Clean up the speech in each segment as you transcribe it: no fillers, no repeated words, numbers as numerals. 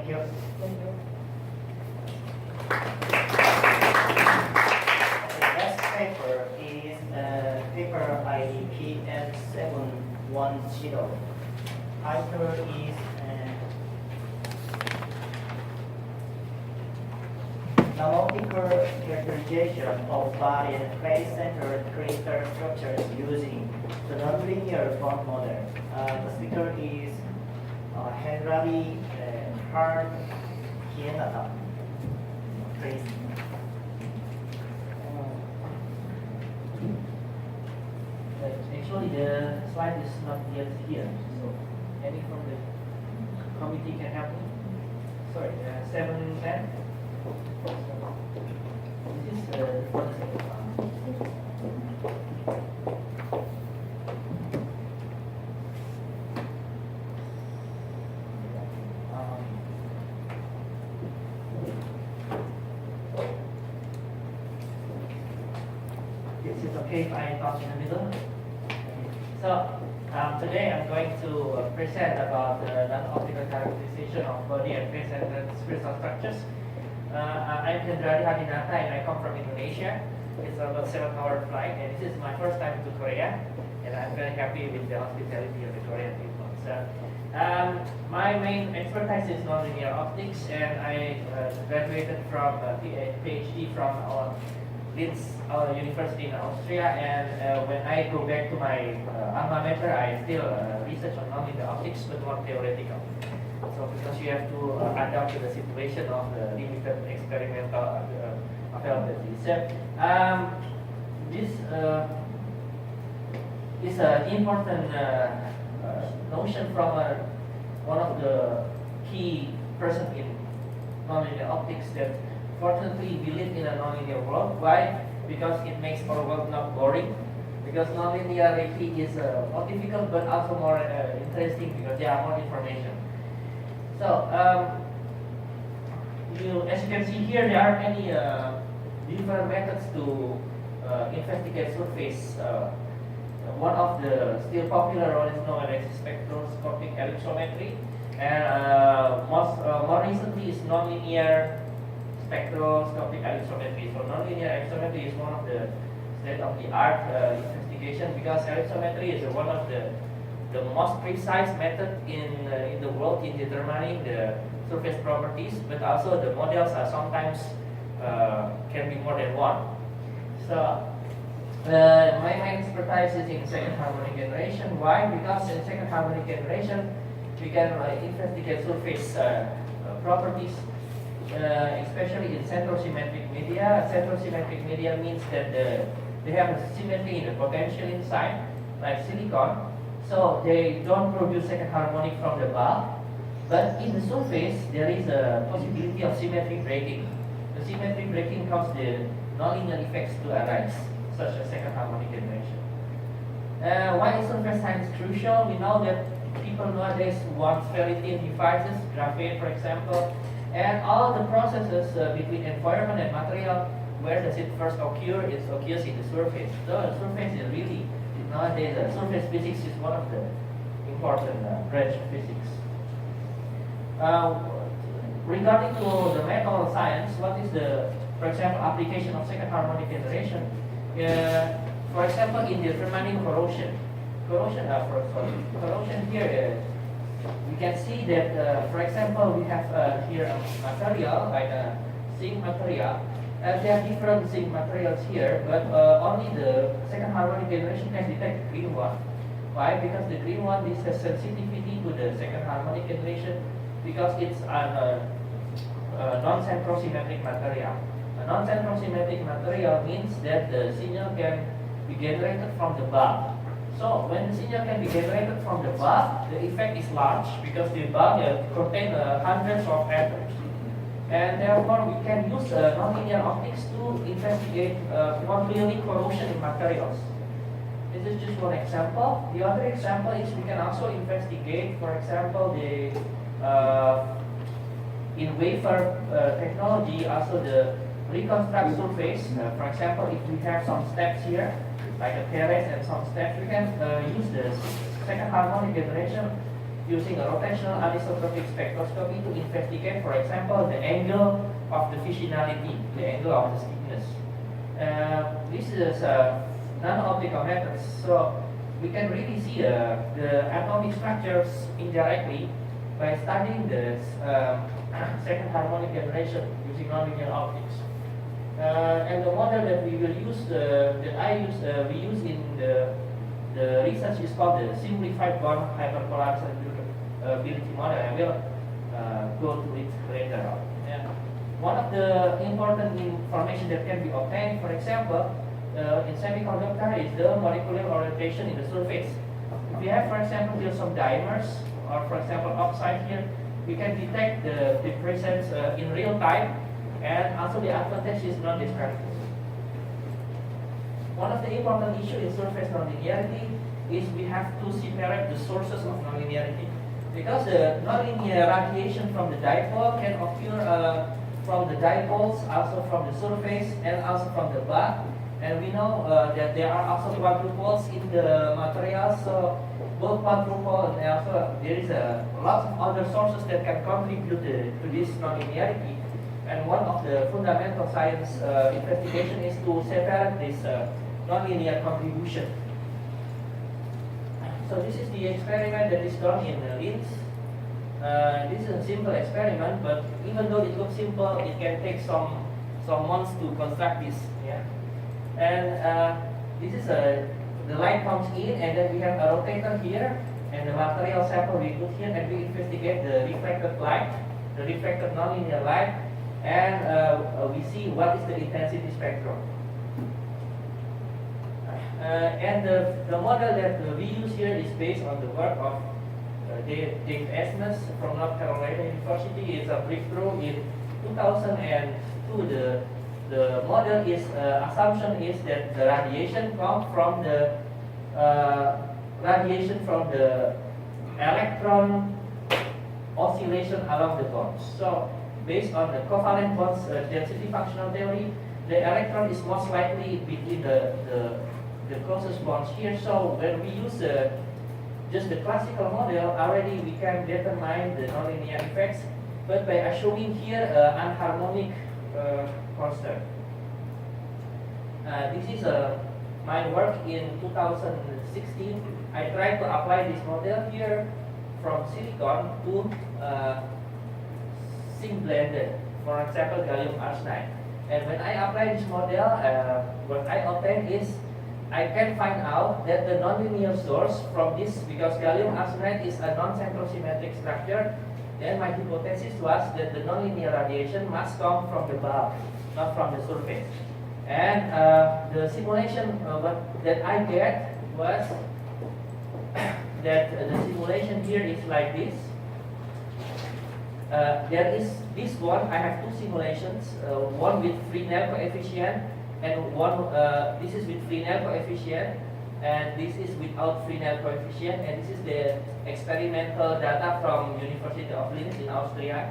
Thank you. Thank you. The next paper is paper ID PM710. Title is Numerical characterization of body and face-centered crystal structures using the nonlinear form model. The speaker is Hendradi Hardhienata. Please. Actually, the slide is not yet here, so any from the committee can help me. Sorry, 710. This is for the second one. Is it okay if I talk in the middle? So today I'm going to present about the non-optical characterization of body and face-centered crystal structures. I'm Hendradi Hardhienata and I come from Indonesia. It's about 7-hour flight and this is my first time to Korea and I'm very happy with the hospitality of the Korean people. So, my main expertise is nonlinear optics and I graduated from a PhD from Leeds University in Austria, and when I go back to my alma mater, I still research on nonlinear optics, but more theoretical. So because you have to adapt to the situation of the limited experimental availability. So this is an important notion from one of the key person in nonlinear optics that fortunately we live in a nonlinear world. Why? Because it makes our world not boring. Because nonlinearity is more difficult but also more interesting because there are more information. So, as you can see here, there are many different methods to investigate surface. One of the still popular one is known as spectroscopic ellipsometry, and more recently is nonlinear spectroscopic ellipsometry. So nonlinear ellipsometry is one of the state-of-the-art investigation because ellipsometry is one of the most precise method in the world in determining the surface properties, but also the models are sometimes can be more than one. So my main expertise is in second harmonic generation. Why? Because in second harmonic generation we can investigate surface properties. Especially in centrosymmetric media. Centrosymmetric media means that they have a symmetry in the potential inside, like silicon. So they don't produce second harmonic from the bulk, but in the surface there is a possibility of symmetric breaking. The symmetric breaking causes the nonlinear effects to arise, such as second harmonic generation. Why is surface science crucial? We know that people nowadays want very thin devices, graphene for example, and all the processes between environment and material, where does it first occur? It occurs in the surface. So the surface is really, nowadays, surface physics is one of the important branch of physics. Regarding to the metal science, what is the, for example, application of second harmonic generation? For example, in determining corrosion. Corrosion here, we can see that, for example, we have here a material, like a zinc material, and there are different zinc materials here, but only the second harmonic generation can detect the green one. Why? Because the green one is a sensitivity to the second harmonic generation because it's a non-centrosymmetric material. A non-centrosymmetric material means that the signal can be generated from the bulk. So when the signal can be generated from the bulk, the effect is large because the bulk contains hundreds of atoms. And therefore we can use nonlinear optics to investigate more clearly corrosion in materials. This is just one example. The other example is we can also investigate, for example, the in wafer technology, also the reconstruct surface. For example, if we have some steps here, like a terrace and some steps, we can use the second harmonic generation using a rotational anisotropic spectroscopy to investigate, for example, the angle of the fissionality, the angle of the stiffness. This is non-optical methods, so we can really see the atomic structures indirectly by studying the second harmonic generation using nonlinear optics. And the model that we will use, we use in the research is called the simplified bond hyperpolarizability model. I will go to it later on. Yeah. One of the important information that can be obtained, for example, in semiconductor is the molecular orientation in the surface. If we have, for example, here some dimers, or for example, oxide here, we can detect the presence in real time, and also the advantage is non-destructive. One of the important issues in surface nonlinearity is we have to separate the sources of nonlinearity, because the nonlinear radiation from the dipole can occur from the dipoles, also from the surface, and also from the back. And we know that there are also quadrupoles in the material, so both quadrupole and also there is a lot of other sources that can contribute to this nonlinearity. And one of the fundamental science investigation is to separate this nonlinear contribution. So this is the experiment that is done in Linz. This is a simple experiment, but even though it looks simple, it can take some months to construct this. Yeah. And this is the light comes in, and then we have a rotator here, and the material sample we put here, and we investigate the reflected light, the reflected nonlinear light, and we see what is the intensity spectrum. And the model that we use here is based on the work of Dave Esnes from North Carolina University. It's a breakthrough in 2002. The model is assumption is that the radiation comes from the electron oscillation along the bonds. So based on the covalent bonds density functional theory, the electron is most likely between the closest bonds here. So when we use just the classical model, already we can determine the nonlinear effects, but by assuming here anharmonic constant. This is my work in 2016. I tried to apply this model here from silicon to zinc blended, for example, gallium arsenide. And when I apply this model, what I obtain is I can find out that the nonlinear source from this, because gallium arsenide is a non-central symmetric structure, then my hypothesis was that the nonlinear radiation must come from the bulk, not from the surface. And the simulation that I get was that the simulation here is like this. There is this one, I have two simulations, one with Fresnel coefficient and one, this is with Fresnel coefficient and this is without Fresnel coefficient, and this is the experimental data from University of Linz in Austria.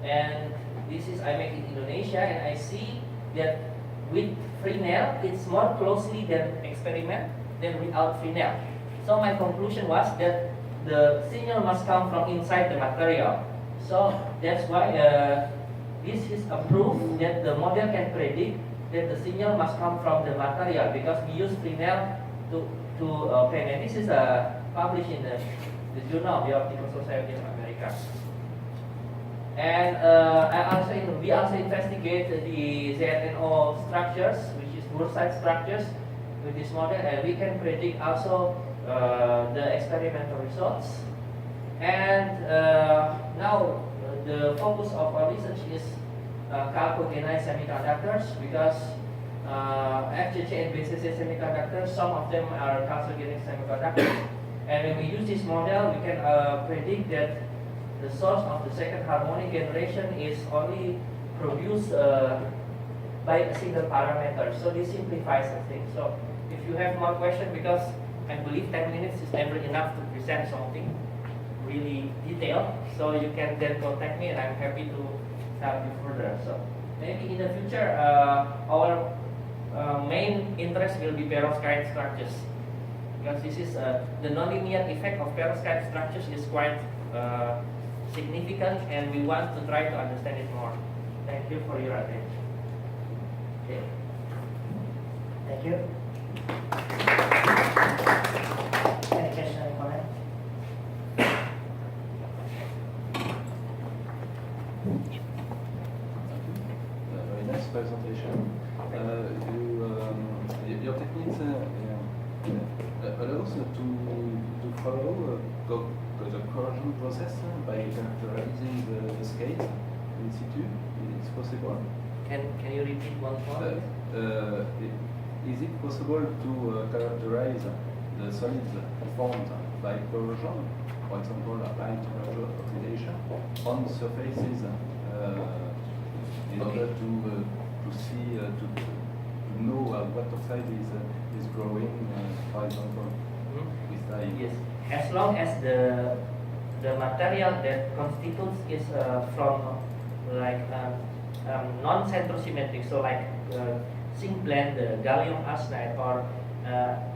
And this is, I make in Indonesia, and I see that with Fresnel it's more closely than experiment than without Fresnel. So my conclusion was that the signal must come from inside the material. So that's why this is a proof that the model can predict that the signal must come from the material, because we use Fresnel to obtain. And this is published in the Journal of the Optical Society of America. And we also investigate the ZNO structures, which is Burside structures, with this model, and we can predict also the experimental results. And now the focus of our research is chalcogenized semiconductors, because FCC and BCC semiconductors, some of them are chalcogenic semiconductors. And when we use this model, we can predict that the source of the second harmonic generation is only produced by a single parameter. So this simplifies the thing. So if you have more questions, because I believe 10 minutes is never enough to present something really detailed, so you can then contact me and I'm happy to help you further. So maybe in the future our main interest will be perovskite structures, because this is the nonlinear effect of perovskite structures is quite significant, and we want to try to understand it more. Thank you for your attention. Okay. Thank you. Any question, any comment? Very nice presentation. Your techniques allows to follow the corrosion process by characterizing the scale in situ. It's possible. Can you repeat one more? Is it possible to characterize the solids formed by corrosion, for example, high temperature oxidation, on surfaces in order to see to know what oxide is growing, for example, with time? Yes, as long as the material that constitutes is from like non-centrosymmetric, so like zinc blende, the gallium arsenide, or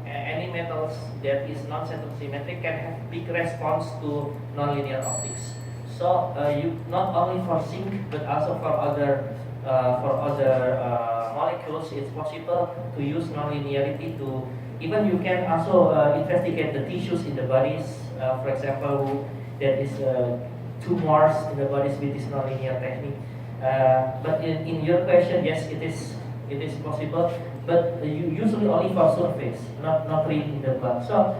any metals that is non-centrosymmetric can have big response to nonlinear optics. So you not only for zinc but also for other molecules, it's possible to use nonlinearity to even you can also investigate the tissues in the bodies. For example, there is tumors in the bodies with this nonlinear technique. But in your question, yes, it is possible, but usually only for surface, not really in the blood. So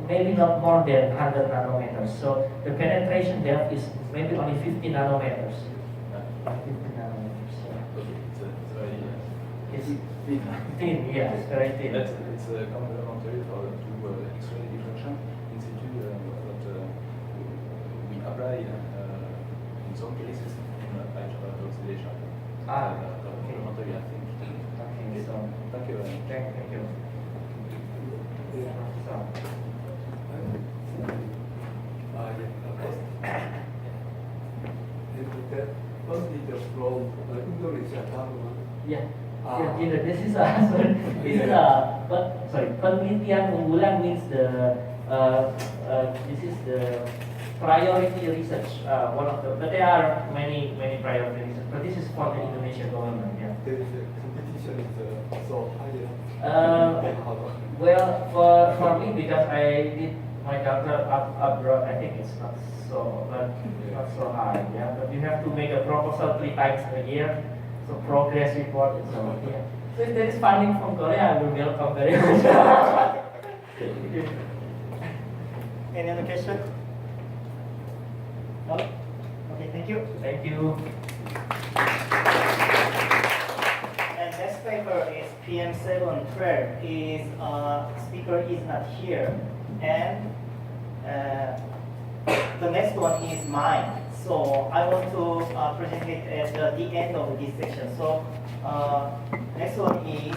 maybe not more than 100 nanometers. So the penetration depth is maybe only 50 nanometers. 50 nanometers. It's very It's thin, yes, very thin. It's complementary to X-ray diffraction in situ, what we apply in some cases in high temperature oxidation. Complementary, I think. Okay, so Thank you very much. thank you. So, yeah. This is penelitian unggulan means this is the priority research, one of the, but there are many priority research, but this is for the Indonesian government, yeah. The competition is so high. Well, for me, because I did my doctorate abroad, I think it's not so high, yeah. But you have to make a proposal 3 times a year, so progress report, so yeah. So if there is funding from Korea, I will welcome very much. Any other question? No? Okay, thank you. Thank you. And next paper is PM712. Is speaker is not here, and the next one is mine. So I want to present it at the end of this section. So next one is